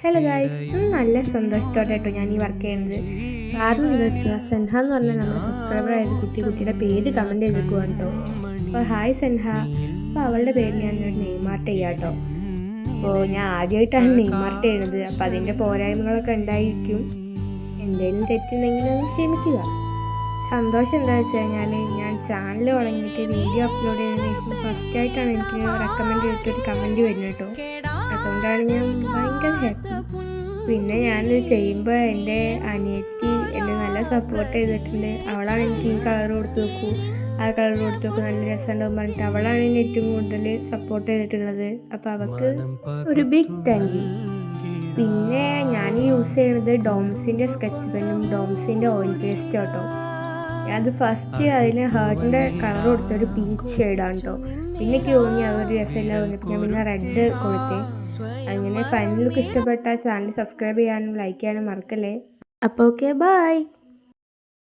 Hello guys, നല്ല സന്തോഷത്തോടെ കേട്ടോ ഞാൻ ഈ വർക്ക് ചെയ്യുന്നത്. കാരണം എന്താ വെച്ചാൽ സെൻഹ എന്ന് പറഞ്ഞാൽ നമ്മുടെ സബ്സ്ക്രൈബർ ആയത് കുട്ടിയുടെ പേര് കമൻറ്റ് ചെയ്തിരിക്കുക കേട്ടോ. അപ്പോൾ ഹായ് സെൻഹ. അപ്പോൾ അവളുടെ പേര് ഞാനൊരു നെയ്മാർട്ട് ചെയ്യാം കേട്ടോ. അപ്പോൾ ഞാൻ ആദ്യമായിട്ടാണ് നെയ്മാർട്ട് ചെയ്യുന്നത്. അപ്പോൾ അതിൻ്റെ പോരായ്മകളൊക്കെ ഉണ്ടായിരിക്കും. എന്തെങ്കിലും തെറ്റുണ്ടെങ്കിൽ അത് ക്ഷമിക്കുക. സന്തോഷം എന്താ വെച്ചാൽ ഞാൻ ചാനൽ തുടങ്ങിയിട്ട് വീഡിയോ അപ്ലോഡ് ചെയ്തതിന് ശേഷം ഫസ്റ്റായിട്ടാണ് എനിക്ക് റെക്കമെൻഡ് ചെയ്തിട്ടൊരു കമൻറ്റ് വരുന്നത് കേട്ടോ. അതുകൊണ്ടാണ് ഞാൻ ഭയങ്കര ഹാപ്പി. പിന്നെ ഞാനിത് ചെയ്യുമ്പോൾ എൻ്റെ അനിയത്തി എന്നെ നല്ല സപ്പോർട്ട് ചെയ്തിട്ടുണ്ട്. അവളാണ് എനിക്ക് ഈ കളർ കൊടുത്ത് നോക്കൂ, ആ കളർ കൊടുത്ത് നോക്കൂ, നല്ല രസമുണ്ടാവും പറഞ്ഞിട്ട് അവളാണ് എന്നെ ഏറ്റവും കൂടുതൽ സപ്പോർട്ട് ചെയ്തിട്ടുള്ളത്. അപ്പോൾ അവൾക്ക് ഒരു ബിഗ് താങ്ക് യു. പിന്നെ ഞാൻ യൂസ് ചെയ്യുന്നത് ഡോംസിൻ്റെ സ്കെച്ച് പെന്നും ഡോംസിൻ്റെ ഓയിൽ പേസ്റ്റ് കേട്ടോ. അത് ഫസ്റ്റ് അതിന് ഹാർട്ടിൻ്റെ കളർ കൊടുത്തൊരു പീച്ച് ഷെയ്ഡാണ് കേട്ടോ. പിന്നെ തോന്നി അതൊരു രസമില്ല തോന്നിയപ്പോൾ ഞാൻ പിന്നെ റെഡ് കൊടുത്തേ. അങ്ങനെ ഫൈനൽ ലുക്ക് ഇഷ്ടപ്പെട്ടാൽ ചാനൽ സബ്സ്ക്രൈബ് ചെയ്യാനും ലൈക്ക് ചെയ്യാനും മറക്കല്ലേ. അപ്പോൾ ഓക്കെ, ബൈ.